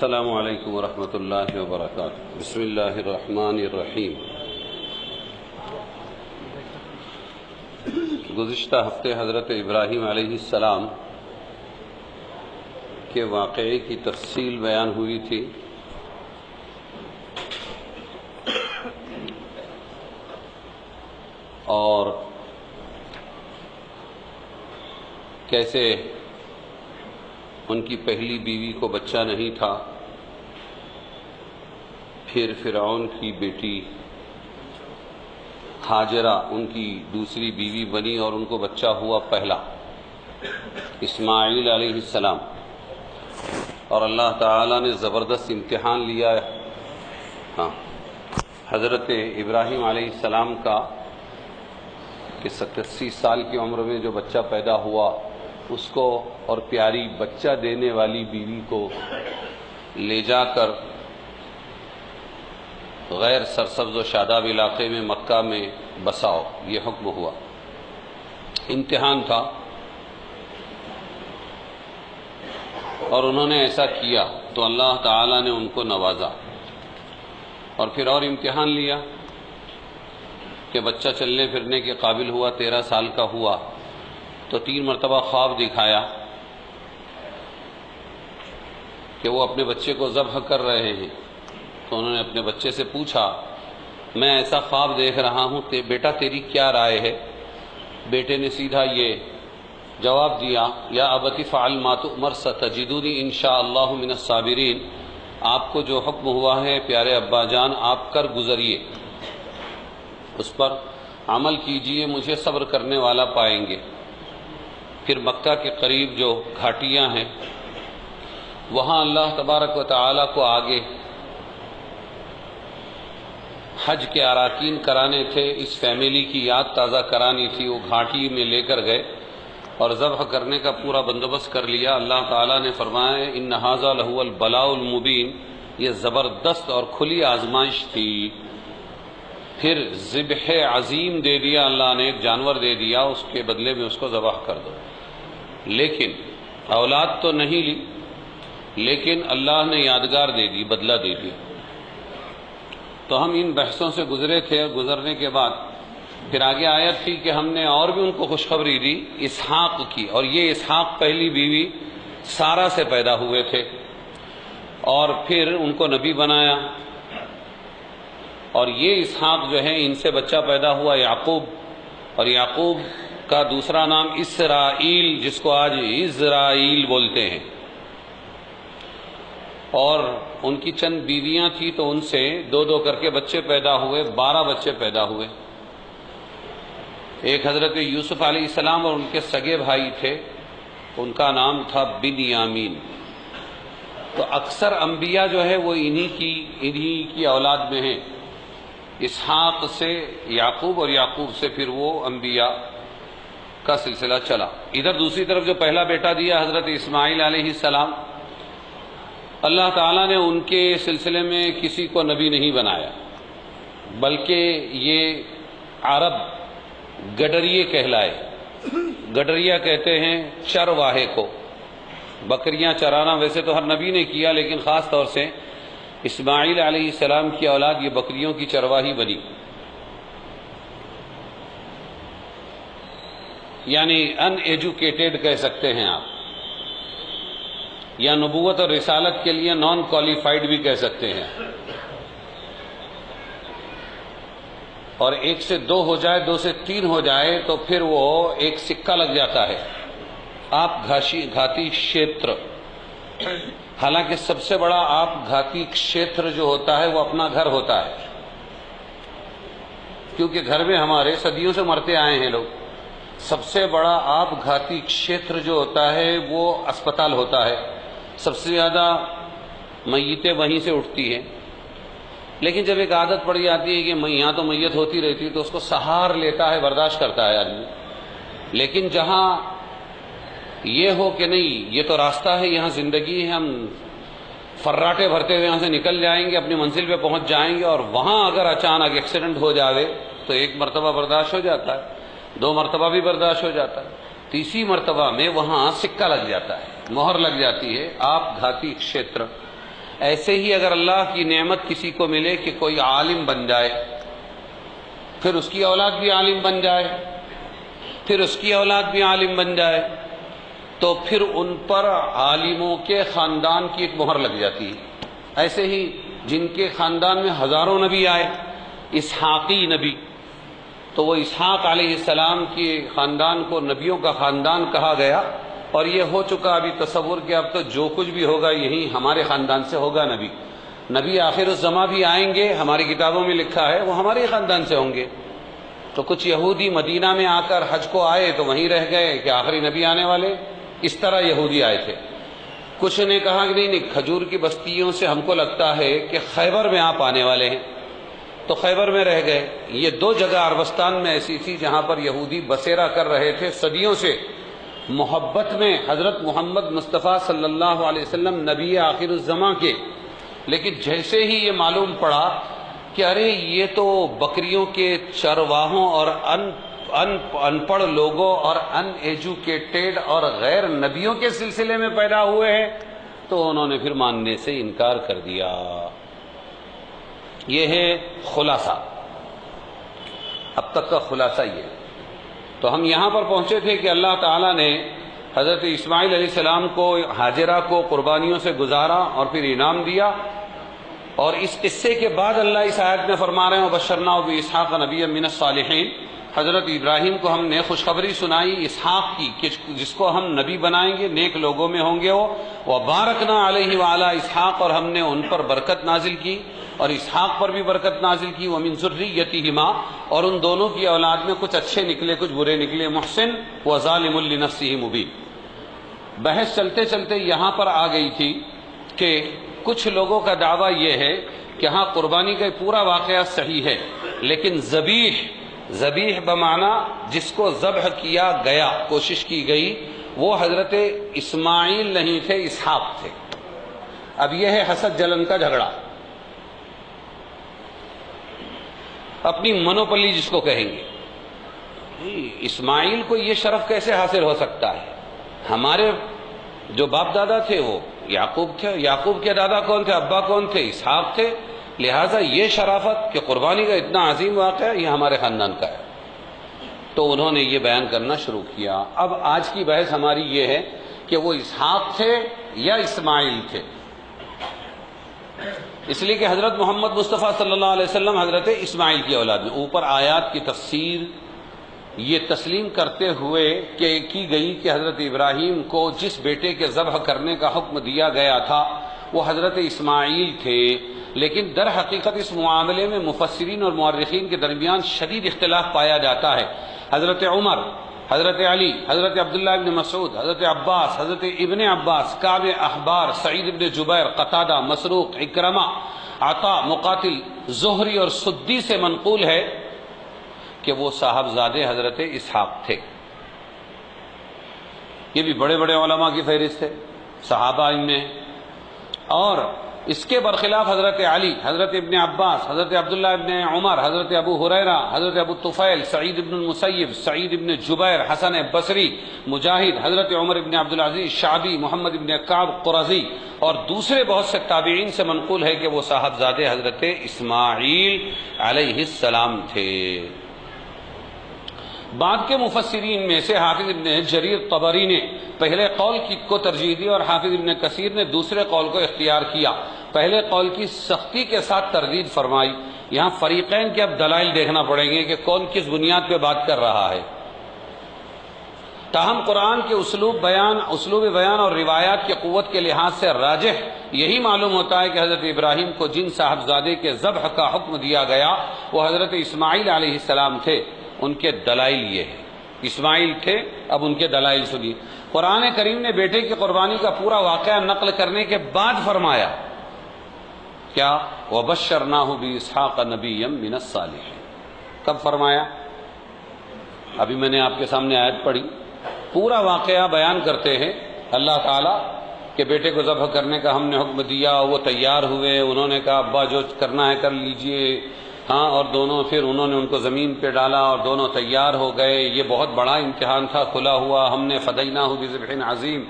السلام علیکم ورحمۃ اللہ وبرکاتہ۔ بسم اللہ الرحمن الرحیم۔ گزشتہ ہفتے حضرت ابراہیم علیہ السلام کے واقعے کی تفصیل بیان ہوئی تھی۔ اور کیسے ان کی پہلی بیوی کو بچہ نہیں تھا، پھر فرعون کی بیٹی ہاجرہ ان کی دوسری بیوی بنی اور ان کو بچہ ہوا پہلا اسماعیل علیہ السلام، اور اللہ تعالیٰ نے زبردست امتحان لیا حضرت ابراہیم علیہ السلام کا کہ 87 سال کی عمر میں جو بچہ پیدا ہوا اس کو اور پیاری بچہ دینے والی بیوی کو لے جا کر غیر سرسبز و شاداب علاقے میں مکہ میں بساؤ، یہ حکم ہوا۔ امتحان تھا اور انہوں نے ایسا کیا تو اللہ تعالیٰ نے ان کو نوازا، اور پھر اور امتحان لیا کہ بچہ چلنے پھرنے کے قابل ہوا، 13 سال کا ہوا تو 3 مرتبہ خواب دکھایا کہ وہ اپنے بچے کو ذبح کر رہے ہیں۔ تو انہوں نے اپنے بچے سے پوچھا، میں ایسا خواب دیکھ رہا ہوں، بیٹا تیری کیا رائے ہے؟ بیٹے نے سیدھا یہ جواب دیا، یا ابت فعل ما تؤمر ستجدونی انشاءاللہ من الصابرین، آپ کو جو حکم ہوا ہے پیارے ابا جان آپ کر گزریے، اس پر عمل کیجئے، مجھے صبر کرنے والا پائیں گے۔ پھر مکہ کے قریب جو گھاٹیاں ہیں وہاں اللہ تبارک و تعالیٰ کو آگے حج کے اراکین کرانے تھے، اس فیملی کی یاد تازہ کرانی تھی، وہ گھاٹی میں لے کر گئے اور ذبح کرنے کا پورا بندوبست کر لیا۔ اللہ تعالیٰ نے فرمایا ان ھذا لہو البلاء المبین، یہ زبردست اور کھلی آزمائش تھی۔ پھر ذبح عظیم دے دیا اللہ نے، ایک جانور دے دیا، اس کے بدلے میں اس کو ذبح کر دو، لیکن اولاد تو نہیں لی، لیکن اللہ نے یادگار دے دی، بدلہ دے دیا۔ تو ہم ان بحثوں سے گزرے تھے، اور گزرنے کے بعد پھر آگے آیت تھی کہ ہم نے اور بھی ان کو خوشخبری دی اسحاق کی، اور یہ اسحاق پہلی بیوی سارہ سے پیدا ہوئے تھے، اور پھر ان کو نبی بنایا، اور یہ اسحاق جو ہے ان سے بچہ پیدا ہوا یعقوب، اور یعقوب کا دوسرا نام اسرائیل، جس کو آج اسرائیل بولتے ہیں۔ اور ان کی چند بیویاں تھیں تو ان سے 2 کر کے بچے پیدا ہوئے، 12 بچے پیدا ہوئے۔ ایک حضرت یوسف علیہ السلام اور ان کے سگے بھائی تھے، ان کا نام تھا بنیامین۔ تو اکثر انبیاء جو ہے وہ انہی کی اولاد میں ہیں، اسحاق سے یعقوب، اور یعقوب سے پھر وہ انبیاء کا سلسلہ چلا۔ ادھر دوسری طرف جو پہلا بیٹا دیا حضرت اسماعیل علیہ السلام، اللہ تعالیٰ نے ان کے سلسلے میں کسی کو نبی نہیں بنایا، بلکہ یہ عرب گڈریے کہلائے۔ گڈریا کہتے ہیں چرواہے کو، بکریاں چرانا ویسے تو ہر نبی نے کیا، لیکن خاص طور سے اسماعیل علیہ السلام کی اولاد یہ بکریوں کی چرواہی بنی، یعنی ان ایجوکیٹڈ کہہ سکتے ہیں آپ، یا نبوت اور رسالت کے لیے نان کوالیفائڈ بھی کہہ سکتے ہیں۔ اور 1 سے 2 ہو جائے، 2 سے 3 ہو جائے تو پھر وہ ایک سکہ لگ جاتا ہے، آپ گھاتی شیتر۔ حالانکہ سب سے بڑا آپ گھاتی شیتر جو ہوتا ہے وہ اپنا گھر ہوتا ہے، کیونکہ گھر میں ہمارے صدیوں سے مرتے آئے ہیں لوگ۔ سب سے بڑا آپ گھاتی شیتر جو ہوتا ہے وہ اسپتال ہوتا ہے، سب سے زیادہ میتیں وہیں سے اٹھتی ہیں۔ لیکن جب ایک عادت پڑ جاتی ہے کہ یہاں تو میت ہوتی رہتی ہے تو اس کو سہار لیتا ہے، برداشت کرتا ہے آدمی۔ لیکن جہاں یہ ہو کہ نہیں یہ تو راستہ ہے، یہاں زندگی ہے، ہم فراٹے بھرتے ہوئے یہاں سے نکل جائیں گے، اپنی منزل پہ پہنچ جائیں گے، اور وہاں اگر اچانک ایکسیڈنٹ ہو جاوے تو 1 مرتبہ برداشت ہو جاتا ہے، 2 مرتبہ بھی برداشت ہو جاتا ہے، تیسری مرتبہ میں وہاں سکہ لگ جاتا ہے، مہر لگ جاتی ہے، آپ گھاتی شیتر۔ ایسے ہی اگر اللہ کی نعمت کسی کو ملے کہ کوئی عالم بن جائے، پھر اس کی اولاد بھی عالم بن جائے، پھر اس کی اولاد بھی عالم بن جائے، تو پھر ان پر عالموں کے خاندان کی ایک مہر لگ جاتی ہے۔ ایسے ہی جن کے خاندان میں ہزاروں نبی آئے، اسحاقی نبی، تو وہ اسحاق علیہ السلام کے خاندان کو نبیوں کا خاندان کہا گیا، اور یہ ہو چکا ابھی تصور کہ اب تو جو کچھ بھی ہوگا یہی ہمارے خاندان سے ہوگا۔ نبی آخر الزماں بھی آئیں گے، ہماری کتابوں میں لکھا ہے وہ ہمارے خاندان سے ہوں گے۔ تو کچھ یہودی مدینہ میں آ کر حج کو آئے تو وہیں رہ گئے کہ آخری نبی آنے والے، اس طرح یہودی آئے تھے۔ کچھ نے کہا کہ نہیں، کھجور کی بستیوں سے ہم کو لگتا ہے کہ خیبر میں آپ آنے والے ہیں، تو خیبر میں رہ گئے۔ یہ دو جگہ عربستان میں ایسی تھی جہاں پر یہودی بسیرا کر رہے تھے صدیوں سے، محبت میں حضرت محمد مصطفیٰ صلی اللہ علیہ وسلم نبی آخر الزماں کے، لیکن جیسے ہی یہ معلوم پڑا کہ ارے یہ تو بکریوں کے چرواہوں اور ان پڑھ لوگوں اور ان ایجوکیٹڈ اور غیر نبیوں کے سلسلے میں پیدا ہوئے ہیں، تو انہوں نے پھر ماننے سے انکار کر دیا۔ یہ ہے خلاصہ، اب تک کا خلاصہ یہ۔ تو ہم یہاں پر پہنچے تھے کہ اللہ تعالیٰ نے حضرت اسماعیل علیہ السلام کو، ہاجرہ کو قربانیوں سے گزارا اور پھر انعام دیا، اور اس قصے کے بعد اللہ اس آیت میں فرما رہے ہیں وَبَشَّرْنَاهُ بِإِسْحَاقَ نَبِيًّا مِّنَ الصَّالِحِينَ۔ حضرت ابراہیم کو ہم نے خوشخبری سنائی اسحاق کی کہ جس کو ہم نبی بنائیں گے، نیک لوگوں میں ہوں گے وہ۔ وَبَارَكْنَا عَلَيْهِ وَعَلَىٰ اسحاق، اور ہم نے ان پر برکت نازل کی اور اسحاق پر بھی برکت نازل کی۔ وَمِن ذُرِّيَّتِهِمَا، اور ان دونوں کی اولاد میں کچھ اچھے نکلے کچھ برے نکلے، محسن وَظَالِمٌ لِنَفْسِهِ مُبِينٌ۔ بحث چلتے چلتے یہاں پر آ گئی تھی کہ کچھ لوگوں کا دعویٰ یہ ہے کہ ہاں قربانی کا پورا واقعہ صحیح ہے، لیکن ذبیح بمعنی جس کو ذبح کیا گیا، کوشش کی گئی، وہ حضرت اسماعیل نہیں تھے، اسحاق تھے۔ اب یہ ہے حسد جلن کا جھگڑا، اپنی منوپلی جس کو کہیں گے۔ اسماعیل کو یہ شرف کیسے حاصل ہو سکتا ہے؟ ہمارے جو باپ دادا تھے وہ یعقوب تھے، یعقوب کے دادا کون تھے، ابا کون تھے، اسحاق تھے، لہٰذا یہ شرافت کہ قربانی کا اتنا عظیم واقعہ یہ ہمارے خاندان کا ہے۔ تو انہوں نے یہ بیان کرنا شروع کیا۔ اب آج کی بحث ہماری یہ ہے کہ وہ اسحاق تھے یا اسماعیل تھے، اس لیے کہ حضرت محمد مصطفیٰ صلی اللہ علیہ وسلم حضرت اسماعیل کی اولاد میں۔ اوپر آیات کی تفسیر یہ تسلیم کرتے ہوئے کہ کی گئی کہ حضرت ابراہیم کو جس بیٹے کے ذبح کرنے کا حکم دیا گیا تھا وہ حضرت اسماعیل تھے، لیکن در حقیقت اس معاملے میں مفسرین اور مورخین کے درمیان شدید اختلاف پایا جاتا ہے۔ حضرت عمر، حضرت علی، حضرت عبداللہ ابن مسعود، حضرت عباس، حضرت ابن عباس، کعب احبار، سعید ابن جبیر، قتادہ، مسروق، اکرمہ، عطا، مقاتل، زہری اور سدی سے منقول ہے کہ وہ صاحبزادے حضرت اسحاق تھے۔ یہ بھی بڑے بڑے علماء کی فہرست ہے صحابہ میں۔ اور اس کے برخلاف حضرت علی، حضرت ابن عباس، حضرت عبداللہ ابن عمر، حضرت ابو ہریرہ، حضرت ابو طفیل، سعید ابن المسیب، سعید ابن جبیر، حسن بصری، مجاہد، حضرت عمر ابن عبدالعزیز، شعبی، محمد ابن کعب قرظی اور دوسرے بہت سے تابعین سے منقول ہے کہ وہ صاحبزادے حضرت اسماعیل علیہ السلام تھے۔ بعد کے مفسرین میں سے حافظ ابن جریر طبری نے پہلے قول کو ترجیح دی اور حافظ ابن کثیر نے دوسرے قول کو اختیار کیا۔ پہلے قول کی سختی کے ساتھ تردید فرمائی۔ یہاں فریقین کے اب دلائل دیکھنا پڑیں گے کہ کون کس بنیاد پہ بات کر رہا ہے۔ تاہم قرآن کے اسلوب بیان اور روایات کی قوت کے لحاظ سے راجح یہی معلوم ہوتا ہے کہ حضرت ابراہیم کو جن صاحبزادے کے ذبح کا حکم دیا گیا وہ حضرت اسماعیل علیہ السلام تھے۔ ان کے دلائل یہ ہے، اسماعیل تھے، اب ان کے دلائل سنیے۔ قرآن کریم نے بیٹے کی قربانی کا پورا واقعہ نقل کرنے کے بعد فرمایا کیا؟ وَبَشَّرْنَاهُ بِإِسْحَاقَ نَبِيًّا مِّنَ الصَّالِحِينَ۔ کب فرمایا؟ ابھی میں نے آپ کے سامنے آیت پڑھی، پورا واقعہ بیان کرتے ہیں اللہ تعالیٰ کہ بیٹے کو ذبح کرنے کا ہم نے حکم دیا، وہ تیار ہوئے، انہوں نے کہا ابا جو کرنا ہے کر لیجئے، ہاں، اور دونوں پھر انہوں نے ان کو زمین پہ ڈالا اور دونوں تیار ہو گئے۔ یہ بہت بڑا امتحان تھا، کھلا ہوا۔ ہم نے فدیناہ بذبح عظیم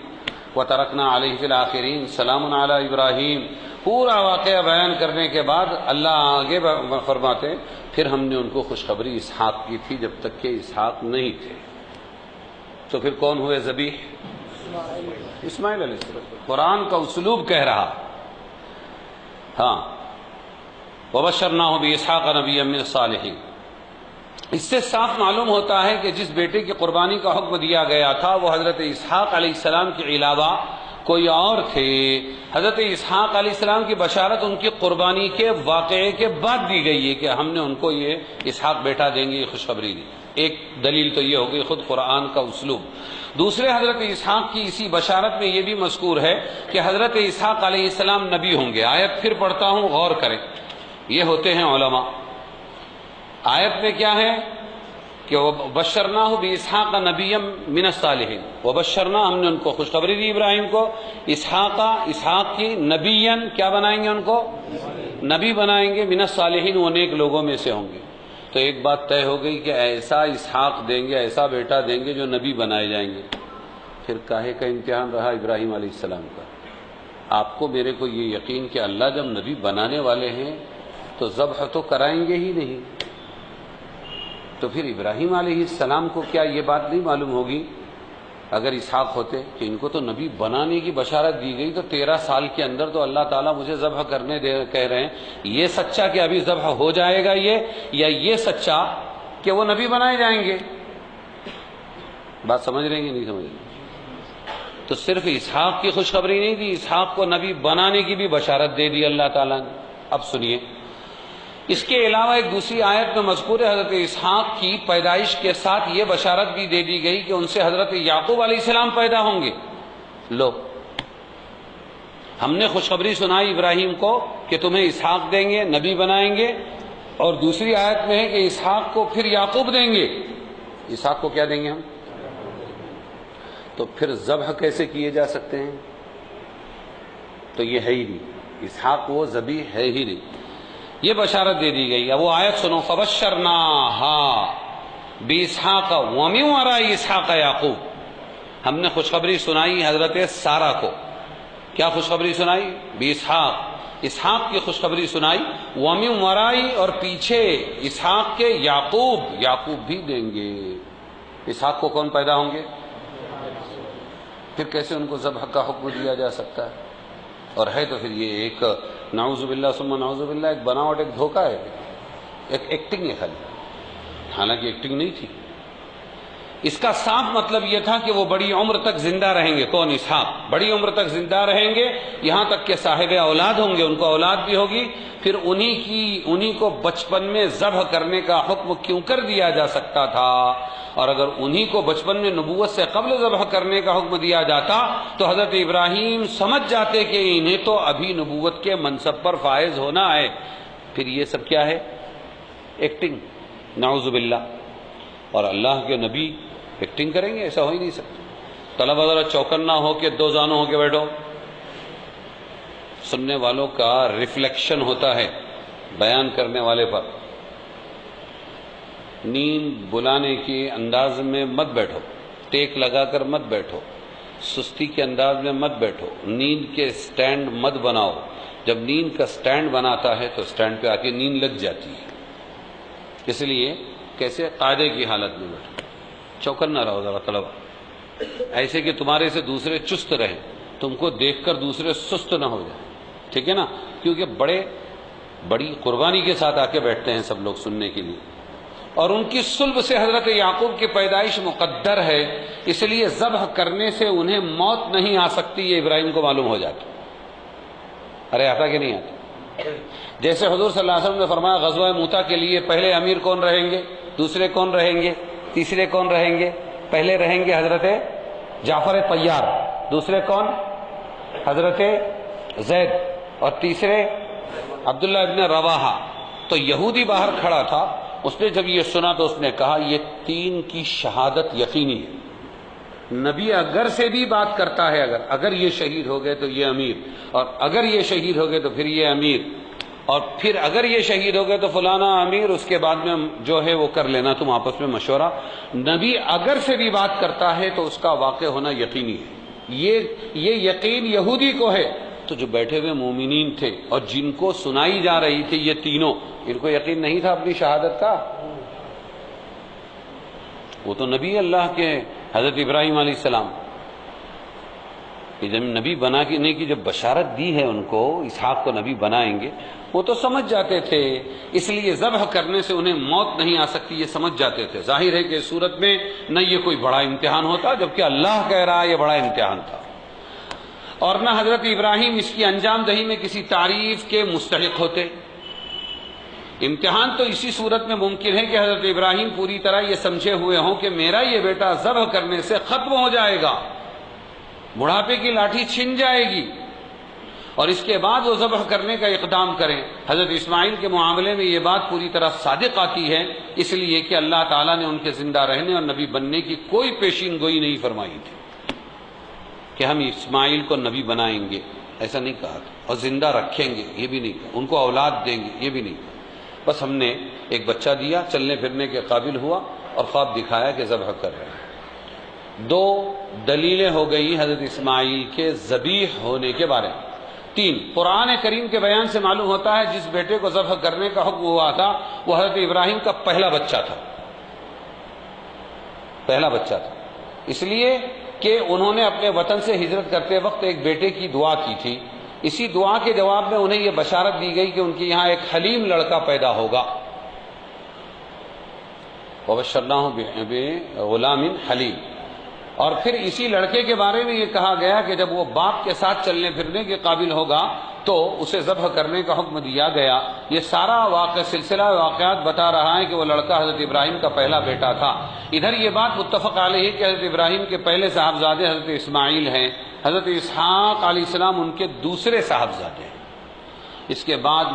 وترکنا علیہ فی الآخرین، سلام علی ابراہیم پورا واقعہ بیان کرنے کے بعد اللہ آگے فرماتے ہیں پھر ہم نے ان کو خوشخبری اسحاق کی تھی جب تک کہ اسحاق نہیں تھے. تو پھر کون ہوئے ذبیح؟ اسماعیل علیہ السلام. قرآن کا اسلوب کہہ رہا. ہاں وَبَشَّرْنَاهُ بِإِسْحَاقَ نَبِيًّا مِّنَ الصَّالِحِينَ. اس سے صاف معلوم ہوتا ہے کہ جس بیٹے کی قربانی کا حکم دیا گیا تھا وہ حضرت اسحاق علیہ السلام کے علاوہ کوئی اور تھے. حضرت اسحاق علیہ السلام کی بشارت ان کی قربانی کے واقعے کے بعد دی گئی ہے کہ ہم نے ان کو یہ اسحاق بیٹا دیں گے، یہ خوشخبری دی. ایک دلیل تو یہ ہو گئی خود قرآن کا اسلوب. دوسرے حضرت اسحاق کی اسی بشارت میں یہ بھی مذکور ہے کہ حضرت اسحاق علیہ السلام نبی ہوں گے. آیت پھر پڑھتا ہوں، غور کریں. یہ ہوتے ہیں علماء. آیت میں کیا ہے کہ وَبَشَّرْنَاهُ بِإِسْحَاقَ نَبِيًّا مِّنَ الصَّالِحِينَ. وَبَشَّرْنَا، ہم نے ان کو خوشخبری دی ابراہیم کو، اسحاق کی نبیًا، کیا بنائیں گے ان کو؟ نبی بنائیں گے. من الصالحین، وہ نیک لوگوں میں سے ہوں گے. تو ایک بات طے ہو گئی کہ ایسا اسحاق دیں گے، ایسا بیٹا دیں گے جو نبی بنائے جائیں گے. پھر کاہے کا امتحان رہا ابراہیم علیہ السلام کا؟ آپ کو میرے کو یہ یقین کہ اللہ جب نبی بنانے والے ہیں تو ذبح تو کرائیں گے ہی نہیں. تو پھر ابراہیم علیہ السلام کو کیا یہ بات نہیں معلوم ہوگی اگر اسحاق ہوتے کہ ان کو تو نبی بنانے کی بشارت دی گئی، تو 13 سال کے اندر تو اللہ تعالیٰ مجھے ذبح کرنے کہہ رہے ہیں. یہ سچا کہ ابھی ذبح ہو جائے گا یہ سچا کہ وہ نبی بنائے جائیں گے؟ بات سمجھ رہے ہیں کہ نہیں سمجھ رہے؟ تو صرف اسحاق کی خوشخبری نہیں دی، اسحاق کو نبی بنانے کی بھی بشارت دے دی اللہ تعالیٰ نے. اب سنیے، اس کے علاوہ ایک دوسری آیت میں مذکور ہے حضرت اسحاق کی پیدائش کے ساتھ یہ بشارت بھی دے دی گئی کہ ان سے حضرت یعقوب علیہ السلام پیدا ہوں گے. لو، ہم نے خوشخبری سنائی ابراہیم کو کہ تمہیں اسحاق دیں گے، نبی بنائیں گے، اور دوسری آیت میں ہے کہ اسحاق کو پھر یعقوب دیں گے. اسحاق کو کیا دیں گے ہم؟ تو پھر ذبح کیسے کیے جا سکتے ہیں؟ تو یہ ہے ہی نہیں، اسحاق وہ ذبیح ہے ہی نہیں. یہ بشارت دے دی گئی. اب وہ آیت سنو، فَبَشَّرْنَاهَا بِإِسْحَاقَ وَمِن وَرَاءِ إِسْحَاقَ یعقوب. ہم نے خوشخبری سنائی حضرت سارہ کو. کیا خوشخبری سنائی؟ بِإِسْحَاق، اسحاق کی خوشخبری سنائی. وَمِن وَرَاءِ، اور پیچھے اسحاق کے یعقوب بھی دیں گے. اسحاق کو کون پیدا ہوں گے؟ پھر کیسے ان کو ذبح کا حکم دیا جا سکتا ہے؟ اور ہے تو پھر یہ ایک نعوذ باللہ ثم نعوذ باللہ ایک بناوٹ، ایک دھوکہ ہے، ایک ایکٹنگ ہے خالی. حالانکہ ایکٹنگ نہیں تھی. اس کا صاف مطلب یہ تھا کہ وہ بڑی عمر تک زندہ رہیں گے. کون؟ اسحاق. بڑی عمر تک زندہ رہیں گے، یہاں تک کہ صاحب اولاد ہوں گے، ان کو اولاد بھی ہوگی. پھر انہی کو بچپن میں ذبح کرنے کا حکم کیوں کر دیا جا سکتا تھا؟ اور اگر انہی کو بچپن میں نبوت سے قبل ذبح کرنے کا حکم دیا جاتا تو حضرت ابراہیم سمجھ جاتے کہ انہیں تو ابھی نبوت کے منصب پر فائز ہونا ہے. پھر یہ سب کیا ہے؟ ایکٹنگ، نعوذ باللہ. اور اللہ کے نبی ایکٹنگ کریں گے؟ ایسا ہو ہی نہیں سکتا. طلبہ ذرا چوکنا ہو کے دو زانوں ہو کے بیٹھو. سننے والوں کا ریفلیکشن ہوتا ہے بیان کرنے والے پر. نیند بلانے کے انداز میں مت بیٹھو، ٹیک لگا کر مت بیٹھو، سستی کے انداز میں مت بیٹھو، نیند کے سٹینڈ مت بناؤ. جب نیند کا سٹینڈ بناتا ہے تو سٹینڈ پہ آ کے نیند لگ جاتی ہے. اس لیے کیسے قاعدے کی حالت میں بیٹھو. چوکن نہ رہو ذرا طلبہ، ایسے کہ تمہارے سے دوسرے چست رہیں، تم کو دیکھ کر دوسرے سست نہ ہو جائیں. ٹھیک ہے نا؟ کیونکہ بڑی قربانی کے ساتھ آ کے بیٹھتے ہیں سب لوگ سننے کے لیے. اور ان کی صلب سے حضرت یعقوب کی پیدائش مقدر ہے، اس لیے ذبح کرنے سے انہیں موت نہیں آ سکتی. یہ ابراہیم کو معلوم ہو جاتا. ارے آتا کہ نہیں آتا؟ جیسے حضور صلی اللہ علیہ وسلم نے فرمایا غزوہ موتا کے لیے پہلے امیر کون رہیں گے، دوسرے کون رہیں گے، تیسرے کون رہیں گے؟ پہلے رہیں گے حضرت جعفر طیار، دوسرے کون؟ حضرت زید، اور تیسرے عبداللہ ابن رواحہ. تو یہودی باہر کھڑا تھا، اس نے جب یہ سنا تو اس نے کہا یہ 3 کی شہادت یقینی ہے. نبی اگر سے بھی بات کرتا ہے، اگر یہ شہید ہو گئے تو یہ امیر، اور اگر یہ شہید ہو گئے تو پھر یہ امیر، اور پھر اگر یہ شہید ہو گئے تو فلانا امیر، اس کے بعد میں جو ہے وہ کر لینا تم آپس میں مشورہ. نبی اگر سے بھی بات کرتا ہے تو اس کا واقع ہونا یقینی ہے. یہ یقین یہودی کو ہے، تو جو بیٹھے ہوئے مومنین تھے اور جن کو سنائی جا رہی تھی یہ تینوں، ان کو یقین نہیں تھا اپنی شہادت کا؟ وہ تو نبی اللہ کے حضرت ابراہیم علیہ السلام کہ جب نبی بنانے کی جب بشارت دی ہے ان کو اسحاق کو نبی بنائیں گے، وہ تو سمجھ جاتے تھے، اس لیے ذبح کرنے سے انہیں موت نہیں آ سکتی یہ سمجھ جاتے تھے۔ ظاہر ہے کہ اس صورت میں نہ یہ کوئی بڑا امتحان ہوتا، جبکہ اللہ کہہ رہا ہے یہ بڑا امتحان تھا، اور نہ حضرت ابراہیم اس کی انجام دہی میں کسی تعریف کے مستحق ہوتے۔ امتحان تو اسی صورت میں ممکن ہے کہ حضرت ابراہیم پوری طرح یہ سمجھے ہوئے ہوں کہ میرا یہ بیٹا ذبح کرنے سے ختم ہو جائے گا، بڑھاپے کی لاٹھی چھن جائے گی، اور اس کے بعد وہ ذبح کرنے کا اقدام کریں۔ حضرت اسماعیل کے معاملے میں یہ بات پوری طرح صادق آتی ہے، اس لیے کہ اللہ تعالیٰ نے ان کے زندہ رہنے اور نبی بننے کی کوئی پیشین گوئی نہیں فرمائی تھی کہ ہم اسماعیل کو نبی بنائیں گے، ایسا نہیں کہا تھا، اور زندہ رکھیں گے یہ بھی نہیں کہا، ان کو اولاد دیں گے یہ بھی نہیں کہا، بس ہم نے ایک بچہ دیا، چلنے پھرنے کے قابل ہوا اور خواب دکھایا کہ ذبح کر رہے ہیں۔ دو دلیلیں ہو گئی حضرت اسماعیل کے ذبیح ہونے کے بارے میں۔ تین، قرآن کریم کے بیان سے معلوم ہوتا ہے جس بیٹے کو ذبح کرنے کا حکم ہوا تھا وہ حضرت ابراہیم کا پہلا بچہ تھا، پہلا بچہ تھا، اس لیے کہ انہوں نے اپنے وطن سے ہجرت کرتے وقت ایک بیٹے کی دعا کی تھی، اسی دعا کے جواب میں انہیں یہ بشارت دی گئی کہ ان کے یہاں ایک حلیم لڑکا پیدا ہوگا، وَبَشَّرْنَاهُ بِغُلَامٍ حَلِيمٍ، اور پھر اسی لڑکے کے بارے میں یہ کہا گیا کہ جب وہ باپ کے ساتھ چلنے پھرنے کے قابل ہوگا تو اسے ذبح کرنے کا حکم دیا گیا۔ یہ سارا سلسلہ واقعات بتا رہا ہے کہ وہ لڑکا حضرت ابراہیم کا پہلا بیٹا تھا۔ ادھر یہ بات متفق علیہ ہے کہ حضرت ابراہیم کے پہلے صاحبزادے حضرت اسماعیل ہیں، حضرت اسحاق علیہ السلام ان کے دوسرے صاحبزادے ہیں۔ اس کے بعد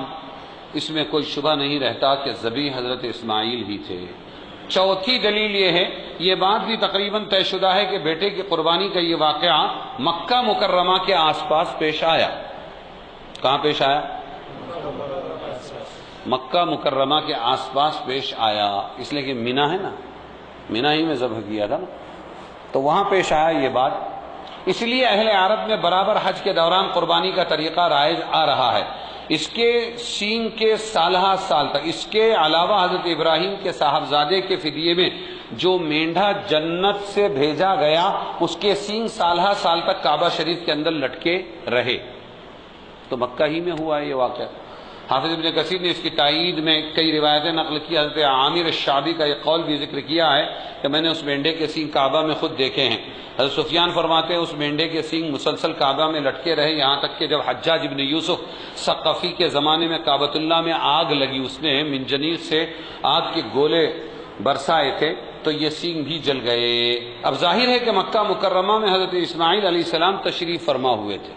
اس میں کوئی شبہ نہیں رہتا کہ ذبیح حضرت اسماعیل ہی تھے۔ چوتھی دلیل یہ ہے، یہ بات بھی تقریباً طے شدہ ہے کہ بیٹے کی قربانی کا یہ واقعہ مکہ مکرمہ کے آس پاس پیش آیا۔ کہاں پیش آیا؟ مکہ مکرمہ کے آس پاس پیش آیا، اس لیے کہ مینا ہے نا، مینا ہی میں ذبح کیا تھا نا، تو وہاں پیش آیا یہ بات۔ اس لیے اہل عرب میں برابر حج کے دوران قربانی کا طریقہ رائج آ رہا ہے۔ اس کے سینگ کے سالہ سال تک، اس کے علاوہ حضرت ابراہیم کے صاحبزادے کے فدیے میں جو مینڈھا جنت سے بھیجا گیا اس کے سینگ سالہ سال تک کعبہ شریف کے اندر لٹکے رہے، تو مکہ ہی میں ہوا ہے یہ واقعہ۔ حافظ ابن کثیر نے اس کی تائید میں کئی روایتیں نقل کی، حضرت عامر الشعبی کا یہ قول بھی ذکر کیا ہے کہ میں نے اس مینڈے کے سینگ کعبہ میں خود دیکھے ہیں۔ حضرت سفیان فرماتے ہیں اس مینڈے کے سینگ مسلسل کعبہ میں لٹکے رہے یہاں تک کہ جب حجاج ابن یوسف ثقفی کے زمانے میں کعبۃ اللہ میں آگ لگی، اس نے منجنیق سے آگ کے گولے برسائے تھے تو یہ سینگ بھی جل گئے۔ اب ظاہر ہے کہ مکہ مکرمہ میں حضرت اسماعیل علیہ السلام تشریف فرما ہوئے تھے،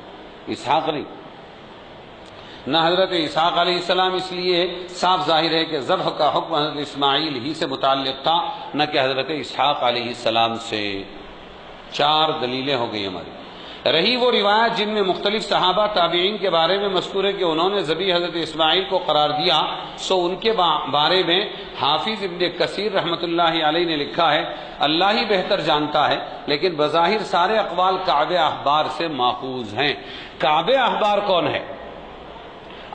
اسحاق نہیں، نہ حضرت اسحاق علیہ السلام، اس لیے صاف ظاہر ہے کہ ذبح کا حکم حضرت اسماعیل ہی سے متعلق تھا نہ کہ حضرت اسحاق علیہ السلام سے۔ چار دلیلیں ہو گئی ہماری۔ رہی وہ روایت جن میں مختلف صحابہ تابعین کے بارے میں مذکور ہے کہ انہوں نے ذبیح حضرت اسماعیل کو قرار دیا، سو ان کے بارے میں حافظ ابن کثیر رحمۃ اللہ علیہ نے لکھا ہے اللہ ہی بہتر جانتا ہے، لیکن بظاہر سارے اقوال کعب احبار سے ماخوذ ہیں۔ کعب احبار کون ہے؟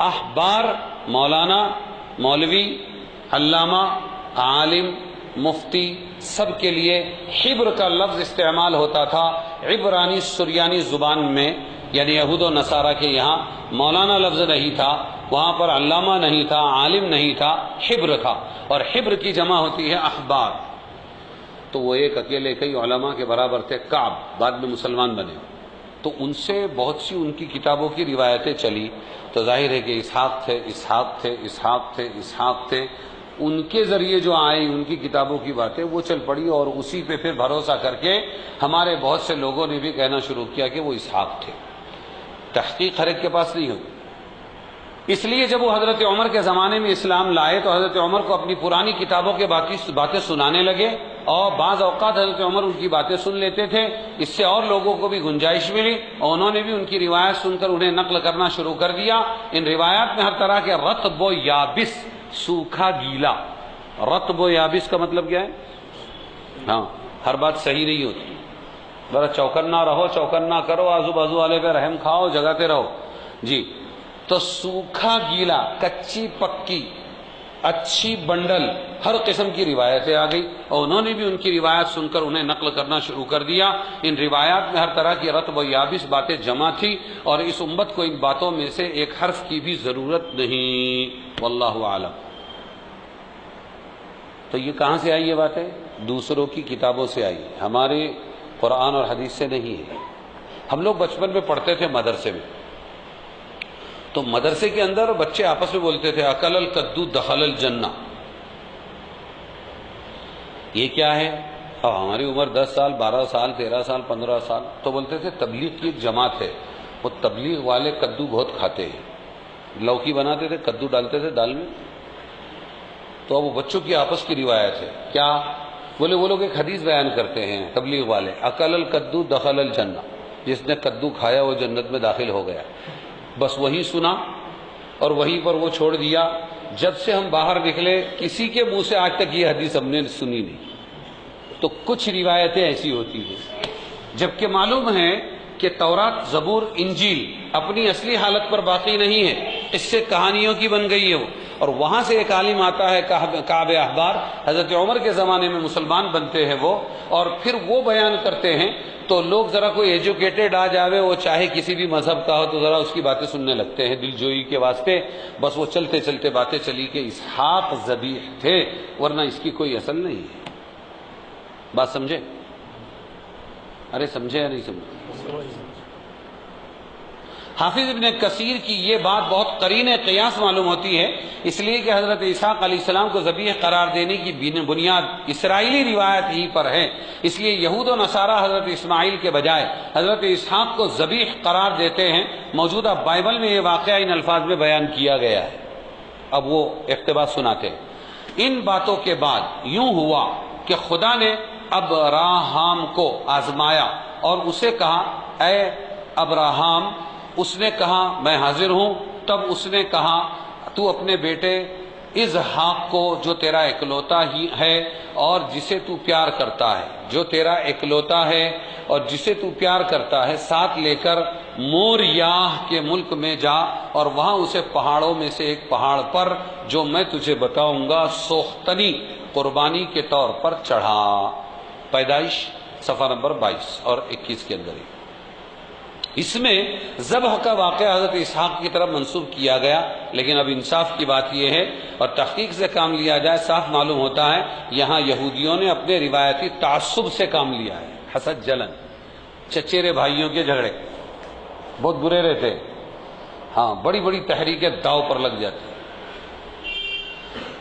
احبار مولانا، مولوی، علامہ، عالم، مفتی، سب کے لیے حبر کا لفظ استعمال ہوتا تھا عبرانی سریانی زبان میں، یعنی یہود و نصارہ کے یہاں مولانا لفظ نہیں تھا، وہاں پر علامہ نہیں تھا، عالم نہیں تھا، حبر تھا، اور حبر کی جمع ہوتی ہے احبار، تو وہ ایک اکیلے کئی علماء کے برابر تھے، کعب بعد میں مسلمان بنے، تو ان سے بہت سی ان کی کتابوں کی روایتیں چلی، تو ظاہر ہے کہ اسحاق تھے، ان کے ذریعے جو آئی ان کی کتابوں کی باتیں وہ چل پڑی، اور اسی پہ پھر بھروسہ کر کے ہمارے بہت سے لوگوں نے بھی کہنا شروع کیا کہ وہ اسحاق تھے۔ تحقیق ہر ایک کے پاس نہیں ہوگی، اس لیے جب وہ حضرت عمر کے زمانے میں اسلام لائے تو حضرت عمر کو اپنی پرانی کتابوں کے باقی باتیں سنانے لگے، اور بعض اوقات حضرت عمر ان کی باتیں سن لیتے تھے، اس سے اور لوگوں کو بھی گنجائش ملی اور انہوں نے بھی ان کی روایت سن کر انہیں نقل کرنا شروع کر دیا۔ ان روایات میں ہر طرح کے رطب و یابس، سوکھا گیلا، رطب و یابس کا مطلب کیا ہے؟ ہاں، ہر بات صحیح نہیں ہوتی، ذرا چوکنا رہو، چوکنا کرو، آزو بازو والے پہ رحم کھاؤ، جگاتے رہو، جی تو سوکھا گیلا، کچی پکی، اچھی بنڈل، ہر قسم کی روایتیں آ گئی، اور انہوں نے بھی ان کی روایت سن کر انہیں نقل کرنا شروع کر دیا۔ ان روایات میں ہر طرح کی رطب و یابس باتیں جمع تھی، اور اس امت کو ان باتوں میں سے ایک حرف کی بھی ضرورت نہیں، واللہ اعلم۔ تو یہ کہاں سے آئی یہ باتیں؟ دوسروں کی کتابوں سے آئی، ہمارے قرآن اور حدیث سے نہیں ہے۔ ہم لوگ بچپن میں پڑھتے تھے مدرسے میں، تو مدرسے کے اندر بچے آپس میں بولتے تھے اکل الکدو دخل الجنہ۔ یہ کیا ہے؟ اب ہماری عمر 10 سال، 12 سال، 13 سال، 15 سال، تو بولتے تھے تبلیغ کی ایک جماعت ہے، وہ تبلیغ والے کدو بہت کھاتے ہیں، لوکی بناتے تھے، کدو ڈالتے تھے دال میں۔ تو اب وہ بچوں کی آپس کی روایت ہے، کیا بولے؟ وہ لوگ ایک حدیث بیان کرتے ہیں تبلیغ والے، اکل الکدو دخل الجنہ، جس نے کدو کھایا وہ جنت میں داخل ہو گیا۔ بس وہی سنا اور وہیں پر وہ چھوڑ دیا۔ جب سے ہم باہر نکلے کسی کے منہ سے آج تک یہ حدیث ہم نے سنی نہیں۔ تو کچھ روایتیں ایسی ہوتی ہیں، جبکہ معلوم ہے کہ تورات، زبور، انجیل اپنی اصلی حالت پر باقی نہیں ہے، اس سے کہانیوں کی بن گئی ہے وہ۔ اور وہاں سے ایک عالم آتا ہے کعب احبار، حضرت عمر کے زمانے میں مسلمان بنتے ہیں وہ، اور پھر وہ بیان کرتے ہیں تو لوگ ذرا کوئی ایجوکیٹڈ آ جاوے، وہ چاہے کسی بھی مذہب کا ہو، تو ذرا اس کی باتیں سننے لگتے ہیں دل جوئی کے واسطے۔ بس وہ چلتے چلتے باتیں چلی کہ اسحاق ذبیح تھے، ورنہ اس کی کوئی اصل نہیں ہے۔ بات سمجھے؟ ارے سمجھے یا نہیں سمجھے؟ حافظ ابن کثیر کی یہ بات بہت قرین قیاس معلوم ہوتی ہے، اس لیے کہ حضرت اسحاق علیہ السلام کو ذبیح قرار دینے کی بنیاد اسرائیلی روایت ہی پر ہے۔ اس لیے یہود و نصارہ حضرت اسماعیل کے بجائے حضرت اسحاق کو ذبیح قرار دیتے ہیں۔ موجودہ بائبل میں یہ واقعہ ان الفاظ میں بیان کیا گیا ہے۔ اب وہ اقتباس سناتے ہیں۔ ان باتوں کے بعد یوں ہوا کہ خدا نے ابراہام کو آزمایا اور اسے کہا اے ابراہام، اس نے کہا میں حاضر ہوں۔ تب اس نے کہا تو اپنے بیٹے اسحاق کو جو تیرا اکلوتا ہی ہے اور جسے تو پیار کرتا ہے، جو تیرا اکلوتا ہے اور جسے تو پیار کرتا ہے، ساتھ لے کر موریاہ کے ملک میں جا اور وہاں اسے پہاڑوں میں سے ایک پہاڑ پر جو میں تجھے بتاؤں گا سوختنی قربانی کے طور پر چڑھا۔ پیدائش صفحہ نمبر 22 اور 21 کے اندر ہی۔ اس میں ذبح کا واقعہ حضرت اسحاق کی طرف منسوب کیا گیا، لیکن اب انصاف کی بات یہ ہے اور تحقیق سے کام لیا جائے، صاف معلوم ہوتا ہے یہاں یہودیوں نے اپنے روایتی تعصب سے کام لیا ہے۔ حسد، جلن، چچیرے بھائیوں کے جھگڑے بہت برے رہتے، ہاں بڑی بڑی تحریکیں داؤ پر لگ جاتی۔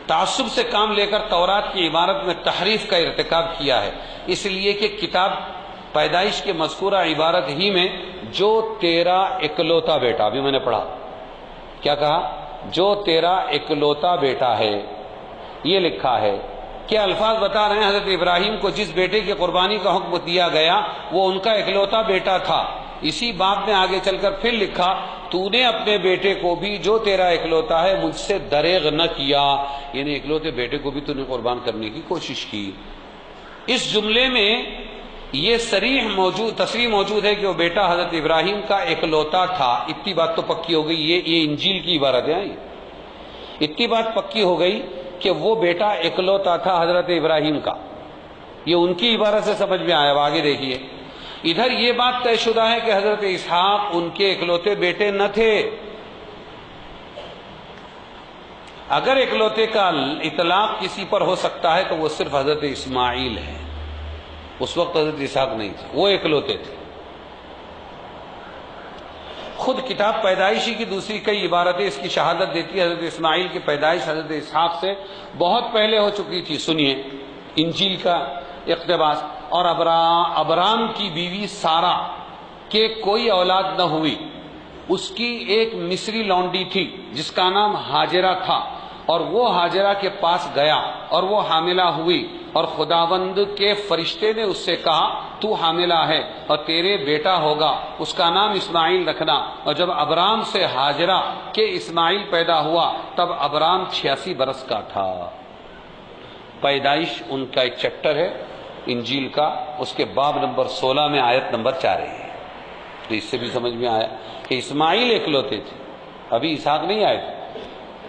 تعصب سے کام لے کر تورات کی عبارت میں تحریف کا ارتکاب کیا ہے، اس لیے کہ کتاب پیدائش کے مذکورہ عبارت ہی میں جو تیرا اکلوتا بیٹا، ابھی میں نے پڑھا کیا کہا، جو تیرا اکلوتا بیٹا ہے، یہ لکھا ہے کہ الفاظ بتا رہے ہیں حضرت ابراہیم کو جس بیٹے کی قربانی کا حکم دیا گیا وہ ان کا اکلوتا بیٹا تھا۔ اسی بات میں آگے چل کر پھر لکھا تو نے اپنے بیٹے کو بھی جو تیرا اکلوتا ہے مجھ سے دریغ نہ کیا، یعنی اکلوتے بیٹے کو بھی تو نے قربان کرنے کی کوشش کی۔ اس جملے میں یہ تصریح موجود ہے کہ وہ بیٹا حضرت ابراہیم کا اکلوتا تھا۔ اتنی بات تو پکی ہو گئی، یہ انجیل کی عبارت ہے، اتنی بات پکی ہو گئی کہ وہ بیٹا اکلوتا تھا حضرت ابراہیم کا، یہ ان کی عبارت سے سمجھ میں آیا۔ اب آگے دیکھیے، ادھر یہ بات طے شدہ ہے کہ حضرت اسحاق ان کے اکلوتے بیٹے نہ تھے۔ اگر اکلوتے کا اطلاق کسی پر ہو سکتا ہے تو وہ صرف حضرت اسماعیل ہے، اس وقت حضرت اسحاق نہیں تھے، وہ اکلوتے تھے۔ خود کتاب پیدائشی کی دوسری کئی عبارتیں اس کی شہادت دیتی ہے حضرت اسماعیل کی پیدائش حضرت اسحاق سے بہت پہلے ہو چکی تھی۔ سنیے انجیل کا اقتباس، اور ابرام کی بیوی سارہ کے کوئی اولاد نہ ہوئی، اس کی ایک مصری لونڈی تھی جس کا نام ہاجرہ تھا، اور وہ ہاجرہ کے پاس گیا اور وہ حاملہ ہوئی، اور خداوند کے فرشتے نے اس سے کہا تو حاملہ ہے اور تیرے بیٹا ہوگا، اس کا نام اسماعیل رکھنا۔ اور جب ابرام سے ہاجرہ کے اسماعیل پیدا ہوا تب ابرام 86 برس کا تھا۔ پیدائش ان کا ایک چیپٹر ہے انجیل کا، اس کے باب نمبر 16 میں آیت نمبر 4 ہے۔ تو اس سے بھی سمجھ میں آیا کہ اسماعیل اکلوتے تھے، ابھی اسحاق نہیں آئے تھے۔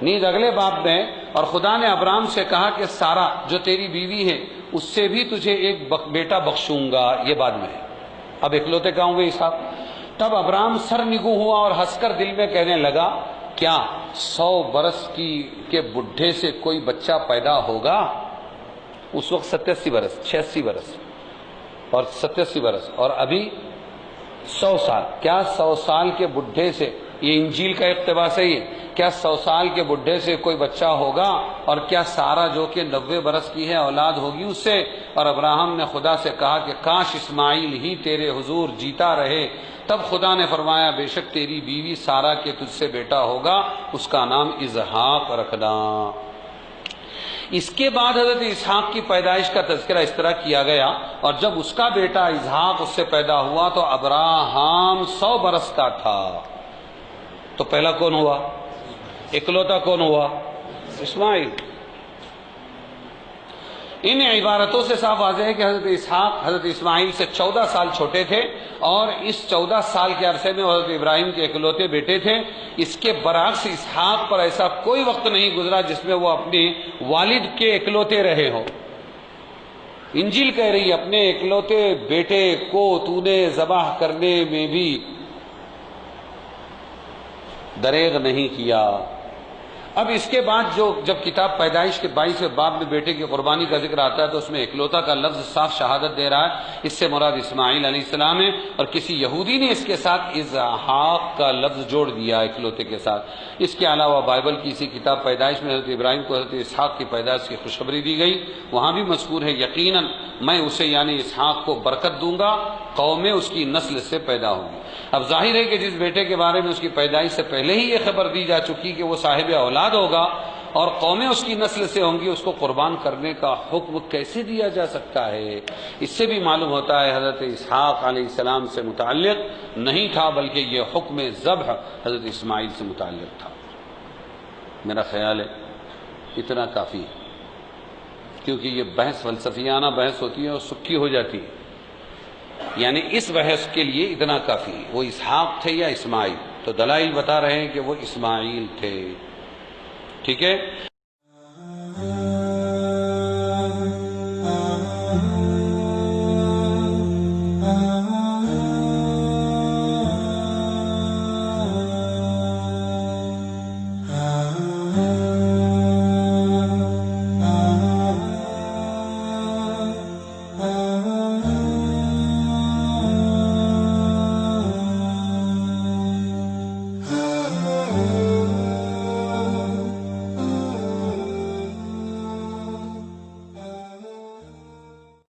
نیز اگلے باب میں اور خدا نے ابرام سے کہا کہ سارا جو تیری بیوی ہے اس سے بھی تجھے ایک بیٹا بخشوں گا، یہ بعد میں ہے، اب اکلوتے کہاں ہوئے اسحاق۔ تب ابرام سر نگو ہوا اور ہنس کر دل میں کہنے لگا، کیا 100 برس کے بڈھے سے کوئی بچہ پیدا ہوگا؟ اس وقت 87 برس، 86 برس اور 87 برس، اور ابھی 100 سال۔ کیا 100 سال کے بڈھے سے، یہ انجیل کا اقتباس ہے، یہ کیا 100 سال کے بڈھے سے کوئی بچہ ہوگا؟ اور کیا سارا جو کہ 90 برس کی ہے اولاد ہوگی اس سے؟ اور ابراہیم نے خدا سے کہا کہ کاش اسماعیل ہی تیرے حضور جیتا رہے۔ تب خدا نے فرمایا، بے شک تیری بیوی سارا کے تجھ سے بیٹا ہوگا، اس کا نام اسحاق رکھنا۔ اس کے بعد حضرت اسحاق کی پیدائش کا تذکرہ اس طرح کیا گیا، اور جب اس کا بیٹا اسحاق اس سے پیدا ہوا تو ابراہیم 100 برس کا تھا۔ تو پہلا کون ہوا؟ اکلوتا کون ہوا؟ اسماعیل۔ ان عبارتوں سے صاف واضح ہے کہ حضرت اسحاق حضرت اسماعیل سے 14 سال چھوٹے تھے، اور اس 14 سال کے عرصے میں حضرت ابراہیم کے اکلوتے بیٹے تھے۔ اس کے برعکس اسحاق پر ایسا کوئی وقت نہیں گزرا جس میں وہ اپنے والد کے اکلوتے رہے ہوں۔ انجیل کہہ رہی ہے، اپنے اکلوتے بیٹے کو تو نے ذبح کرنے میں بھی دریغ نہیں کیا۔ اب اس کے بعد جب کتاب پیدائش کے 22ویں باب میں بیٹے کی قربانی کا ذکر آتا ہے تو اس میں اکلوتا کا لفظ صاف شہادت دے رہا ہے، اس سے مراد اسماعیل علیہ السلام ہے، اور کسی یہودی نے اس کے ساتھ اسحاق کا لفظ جوڑ دیا اکلوتے کے ساتھ۔ اس کے علاوہ بائبل کی اسی کتاب پیدائش میں حضرت ابراہیم کو حضرت اسحاق کی پیدائش کی خوشخبری دی گئی، وہاں بھی مذکور ہے، یقیناً میں اسے یعنی اسحاق کو برکت دوں گا، قومیں اس کی نسل سے پیدا ہوں گی۔ اب ظاہر ہے کہ جس بیٹے کے بارے میں اس کی پیدائش سے پہلے ہی یہ خبر دی جا چکی کہ وہ صاحب اولاد ہوگا اور قومیں اس کی نسل سے ہوں گی، اس کو قربان کرنے کا حکم کیسے دیا جا سکتا ہے؟ اس سے بھی معلوم ہوتا ہے حضرت اسحاق علیہ السلام سے متعلق نہیں تھا، بلکہ یہ حکم ذبح حضرت اسماعیل سے متعلق تھا۔ میرا خیال ہے اتنا کافی ہے، کیونکہ یہ بحث فلسفیانہ بحث ہوتی ہے اور سکی ہو جاتی ہے، یعنی اس بحث کے لیے اتنا کافی ہے۔ وہ اسحاق تھے یا اسماعیل؟ تو دلائل بتا رہے ہیں کہ وہ اسماعیل تھے، ٹھیک ہے۔